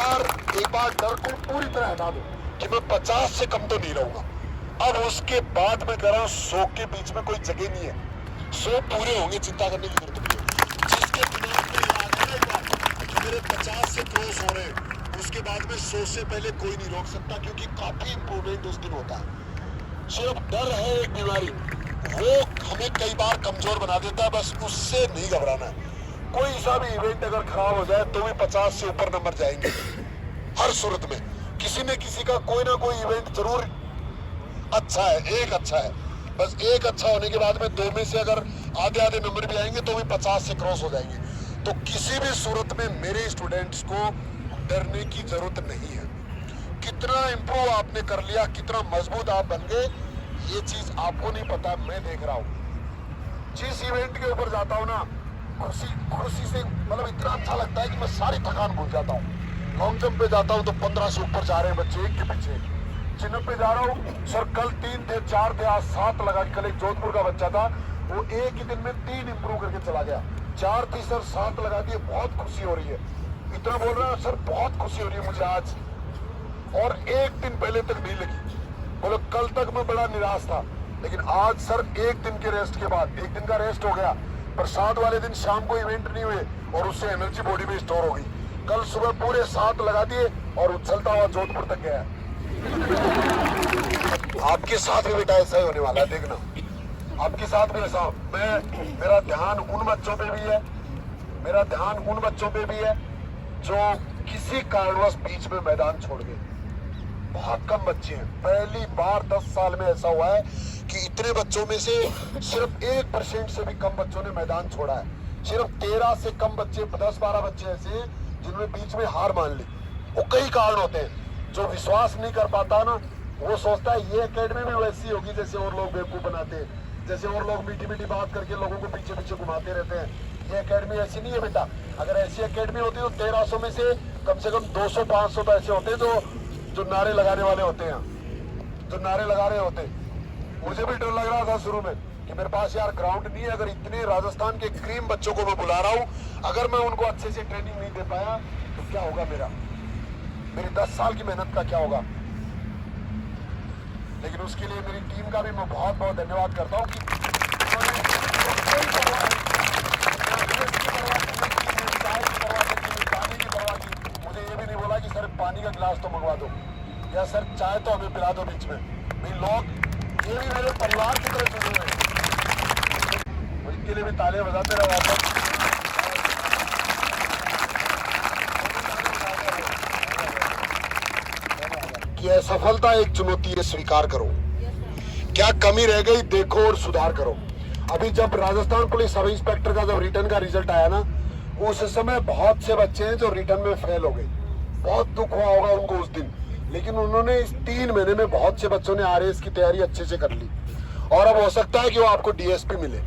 एक बार डर को पूरी तरह हटा दो कि मैं 50 से कम तो नहीं रहूंगा। अब उसके बाद मैं कह रहा हूं 100 के बीच में कोई जगह नहीं है, 100 पूरे होंगे, चिंता करने की जरूरत नहीं है। जिसके दिमाग में याद है ना कि मेरे 50 से क्रॉस हो रहे हैं, उसके बाद में 100 से पहले कोई नहीं रोक सकता, क्योंकि काफी इंप्रूवमेंट उस दिन होता है। सिर्फ डर है एक बीमारी, वो हमें कई बार कमजोर बना देता है, बस उससे नहीं घबराना है। कोई सा भी इवेंट अगर खराब हो जाए तो भी 50 से ऊपर नंबर जाएंगे हर सूरत में। किसी न किसी का कोई ना कोई इवेंट जरूर अच्छा है, एक अच्छा है, बस एक अच्छा होने के बाद में 2 में से अगर आधे आधे नंबर भी आएंगे तो भी 50 से क्रॉस हो जाएंगे। तो किसी भी सूरत में मेरे स्टूडेंट्स को डरने की जरूरत नहीं है। कितना इंप्रूव आपने कर लिया, कितना मजबूत आप बन गए, ये चीज आपको नहीं पता, मैं देख रहा हूँ। जिस इवेंट के ऊपर जाता हूँ ना, खुशी से मतलब इतना अच्छा लगता है कि मैं सारी थकान भूल जाता हूँ। लॉन्ग जंप पे जाता हूँ तो 15 से ऊपर जा रहे हैं बच्चे एक के पीछे। चिन्ह पे जा रहा हूँ सर, कल 3 थे 4 थे, आज 7 लगा। कल एक जोधपुर का बच्चा था, वो एक ही दिन में 3 इंप्रूव करके चला गया। 4 थी सर, 7 लगा दिए, बहुत खुशी हो रही है। इतना बोल रहा है सर, बहुत खुशी हो रही है मुझे आज, और एक दिन पहले तक नहीं लगी। बोलो कल तक मैं बड़ा निराश था, लेकिन आज सर एक दिन के रेस्ट के बाद, एक दिन का रेस्ट हो गया, प्रसाद वाले दिन शाम को इवेंट नहीं हुए और उससे एनर्जी बॉडी में स्टोर हो गई। कल सुबह पूरे 7 लगा दिए और उछलता हुआ जोधपुर तक गया। आपके साथ भी बेटा ऐसा ही होने वाला है, देखना। आपके साथ भी ऐसा, मेरा ध्यान उन बच्चों पे भी है, मेरा ध्यान उन बच्चों पे भी है जो किसी कारणवश बीच में मैदान छोड़ गए। बहुत कम बच्चे हैं, पहली बार 10 साल में ऐसा हुआ है कि इतने बच्चों में से सिर्फ 1% से भी कम बच्चों ने मैदान छोड़ा है। सिर्फ 13 से कम बच्चे, 10-12 बच्चे ऐसे हैं जिन्होंने बीच में हार मान ली। वो कई कारण होते हैं। जो विश्वास नहीं कर पाता ना, वो सोचता है ये एकेडमी में वैसी होगी जैसे और लोग बेवकूफ बनाते हैं, जैसे और लोग मीठी मीठी बात करके लोगों को पीछे पीछे घुमाते रहते हैं। ये एकेडमी ऐसी नहीं है बेटा। अगर ऐसी एकेडमी होती तो 1300 में से कम 200-500 तो ऐसे होते जो नारे लगाने वाले होते हैं, जो नारे लगा रहे होते। मुझे भी डर लग रहा था शुरू में कि मेरे पास यार ग्राउंड नहीं है, अगर इतने राजस्थान के क्रीम बच्चों को मैं बुला रहा हूँ, अगर मैं उनको अच्छे से ट्रेनिंग नहीं दे पाया तो क्या होगा, मेरी 10 साल की मेहनत का क्या होगा। लेकिन उसके लिए मेरी टीम का भी मैं बहुत बहुत धन्यवाद करता हूँ कि मुझे ये भी नहीं बोला कि सर पानी का गिलास तो मंगवा दो, या सर चाय तो हमें पिला दो बीच में। भाई लोग ये भी मेरे परिवार की तरह जुड़े हुए हैं, इनके लिए भी तालियां बजाते रहो वापस। कि असफलता एक चुनौती है, स्वीकार करो। क्या कमी रह गई देखो और सुधार करो। अभी जब राजस्थान पुलिस सब इंस्पेक्टर का जब रिटर्न का रिजल्ट आया ना, उस समय बहुत से बच्चे हैं जो रिटर्न में फेल हो गए। बहुत दुख हुआ होगा उनको उस दिन, लेकिन उन्होंने इस 3 महीने में बहुत से बच्चों ने आरएएस की तैयारी अच्छे से कर ली, और अब हो सकता है कि वो आपको डीएसपी मिले।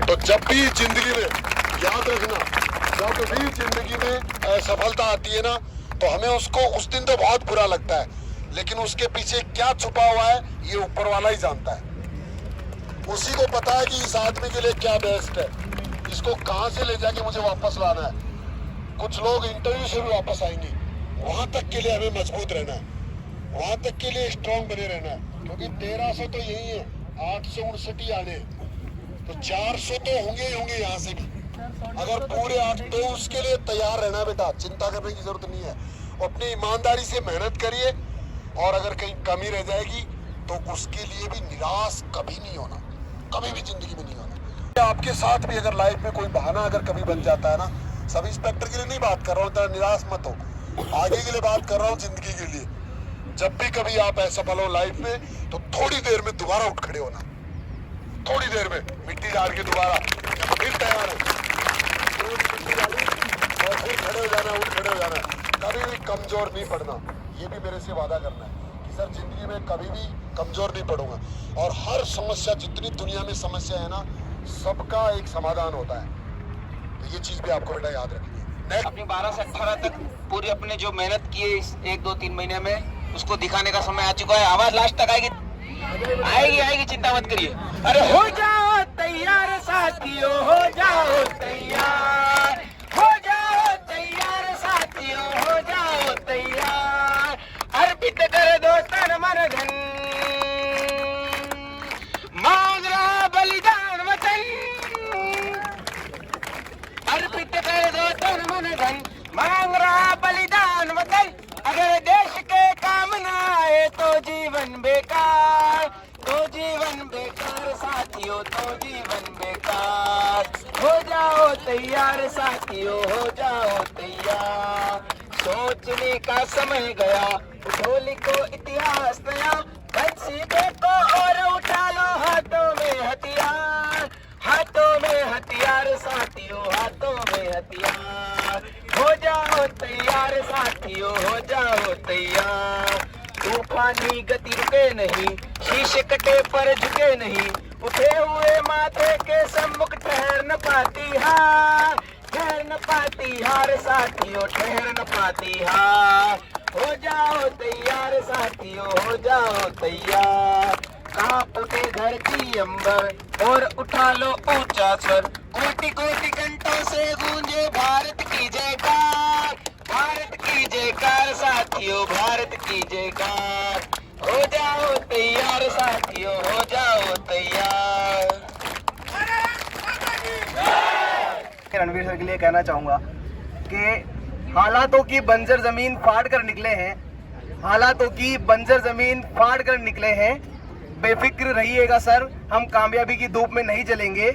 तो जब भी जिंदगी में याद रखना, जब भी जिंदगी में असफलता आती है ना, तो हमें उसको उस दिन तो बहुत बुरा लगता है, लेकिन उसके पीछे क्या छुपा हुआ है ये ऊपर वाला ही जानता है। उसी को पता है कि इस आदमी के लिए क्या बेस्ट है, इसको कहां से ले जाके मुझे वापस लाना है। कुछ लोग इंटरव्यू से भी वापस आएंगे, वहां तक के लिए हमें मजबूत रहना है, वहां तक के लिए स्ट्रांग बने रहना है, क्योंकि 1300 तो यही है, 859 ही आने, तो 400 तो होंगे ही होंगे यहाँ से भी। अगर पूरे 8 तो उसके लिए तैयार रहना बेटा, चिंता करने की जरूरत नहीं है। अपनी ईमानदारी से मेहनत करिए, और अगर कहीं कमी रह जाएगी तो उसके लिए भी निराश कभी नहीं होना, कभी भी जिंदगी में नहीं होना। आपके साथ भी अगर लाइफ में कोई बहाना अगर कभी बन जाता है ना, सब इंस्पेक्टर के लिए नहीं बात कर रहा हूँ, निराश मत हो, आगे के लिए बात कर रहा हूँ, जिंदगी के लिए। जब भी कभी आप असफल हो लाइफ में, तो थोड़ी देर में दोबारा उठ खड़े होना, थोड़ी देर में मिट्टी डाल के दोबारा फिर तैयार हो, और फिर खड़े हो जाना, उठ खड़े हो जाना, कभी भी कमजोर नहीं पड़ना। ये भी मेरे से वादा करना है कि सर जिंदगी में कभी भी कमजोर नहीं पड़ूंगा, और हर समस्या, जितनी दुनिया में समस्या है ना, सबका एक समाधान होता है। तो ये चीज भी आपको बेटा याद रखनी है। अपनी 12 से 18 तक पूरी अपने जो मेहनत की है इस 1-2-3 महीने में, उसको दिखाने का समय आ चुका है। आवाज लास्ट तक आएगी, आएगी आएगी, चिंता मत करिए। अरे हो जाओ तैयार साथियों, हो जाओ तैयार, हो जाओ तैयार साथियों, हो जाओ मन धन, मांग रहा बलिदान वतन, अर्पित कर दो तन मन धन, मांग रहा बलिदान वतन। अगर देश के काम न आए तो जीवन बेकार, तो जीवन बेकार साथियों, तो जीवन बेकार। हो जाओ तैयार साथियों, हो जाओ तैयार। सोचने का समय गया, उठो लिखो इतिहास नया, बंसी देखो और उठा लो हाथों में हथियार, हाथों में हथियार साथियों, हाथों में हथियार। हो जाओ तैयार साथियों, हो जाओ तैयार। तूफानी गति रुके नहीं, शीशे कटे पर झुके नहीं, उठे हुए माथे के सम्मुख ठहर न पाती हार, ठहर न पाती हार साथियों, ठहर न पाती हार। हो जाओ तैयार साथियों, हो जाओ तैयार। कांप उठे धरती अंबर और उठा लो ऊंचा स्वर, कोटि कोटि घंटों से गूंजे भारत की जयकार, भारत की जयकार साथियों, भारत की जयकार। हो जाओ तैयार साथियों, हो जाओ तैयार। रणवीर सर के लिए कहना चाहूँगा कि हालातों की बंजर ज़मीन फाड़ कर निकले हैं, हालातों की बंजर ज़मीन फाड़ कर निकले हैं। बेफिक्र रहिएगा सर, हम कामयाबी की धूप में नहीं जलेंगे।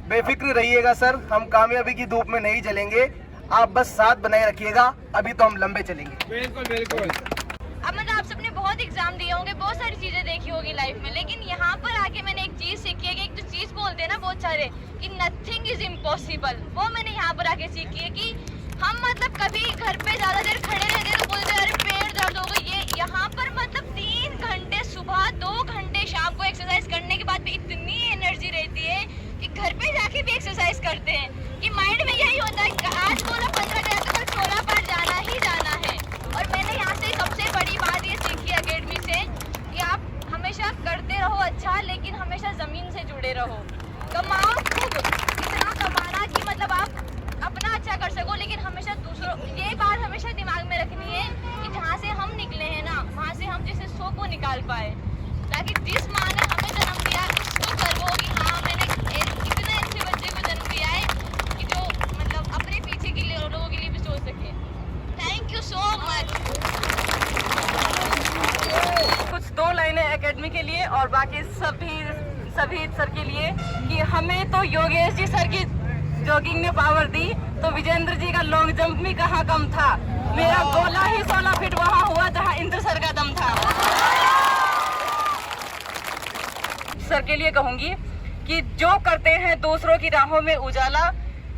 बेफिक्र रहिएगा सर, हम कामयाबी की धूप में नहीं जलेंगे। आप बस साथ बनाए रखिएगा, अभी तो हम लंबे चलेंगे। बिल्कुल बिल्कुल। अब मतलब आप सबने बहुत एग्जाम दिए होंगे, बहुत सारी चीजें देखी होगी लाइफ में, लेकिन यहाँ पर आके मैंने एक चीज सीखी है कि एक तो चीज बोलते हैं ना बहुत सारे कि नथिंग इज इम्पॉसिबल, वो मैंने यहाँ पर आके सीखी है कि हम मतलब कभी घर पे ज्यादा देर खड़े रहते हैं तो बोलते हैं अरे पैर दर्द हो गई। ये यहाँ पर मतलब 3 घंटे सुबह, 2 घंटे शाम को एक्सरसाइज करने के बाद भी इतनी एनर्जी रहती है कि घर पे जाके भी एक्सरसाइज करते हैं कि माइंड में यही होता है कि आज बोला 15 गया तो कल 16 बार जाना ही जाना है। और मैंने यहाँ से सबसे बड़ी बात ये सीखी अकेडमी से कि आप हमेशा करते रहो अच्छा, लेकिन हमेशा जमीन से जुड़े रहो। कमाओ खूब, इतना कमाना कि मतलब आप अपना अच्छा कर सको, लेकिन हमेशा दूसरों, ये बात हमेशा दिमाग में रखनी है कि जहाँ से हम निकले हैं ना, वहाँ से हम जैसे 100 को निकाल पाए, ताकि जिस माँ ने हमें जन्म दिया उसको गर्व हो कि हाँ मैंने इतने अच्छे बच्चे को जन्म दिया है कि जो मतलब अपने पीछे के लिए लोगों के लिए भी सोच सके। Thank you so much. कुछ 2 लाइनें एकेडमी के लिए और बाकी सभी सर के लिए कि हमें तो योगेश जी सर की जॉगिंग ने पावर दी, तो विजेंद्र जी का लॉन्ग जंप भी कहाँ कम था। मेरा गोला ही 16 फीट वहाँ हुआ जहाँ इंद्र सर का दम था। सर के लिए कहूंगी कि जो करते हैं दूसरों की राहों में उजाला,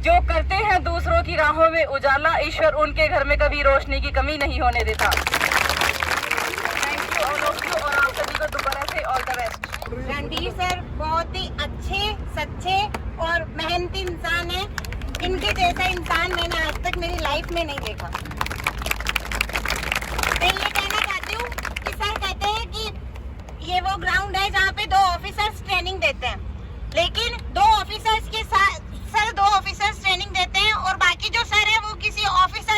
जो करते हैं दूसरों की राहों में उजाला, ईश्वर उनके घर में कभी रोशनी की कमी नहीं होने देता। Thank you all of you, और आप सभी को दोबारा से all the best. Ranveer sir बहुत ही अच्छे, सच्चे और मेहनती इंसान है। इनके जैसा इंसान मैंने आज तक मेरी लाइफ में नहीं देखा। मैं ये कहना चाहती हूँ कि सर कहते हैं कि ये वो ग्राउंड है जहाँ पे 2 ऑफिसर्स ट्रेनिंग देते हैं, लेकिन 2 ऑफिसर्स के साथ सर 2 ऑफिसर्स ट्रेनिंग देते हैं और बाकी जो सर है वो किसी ऑफिसर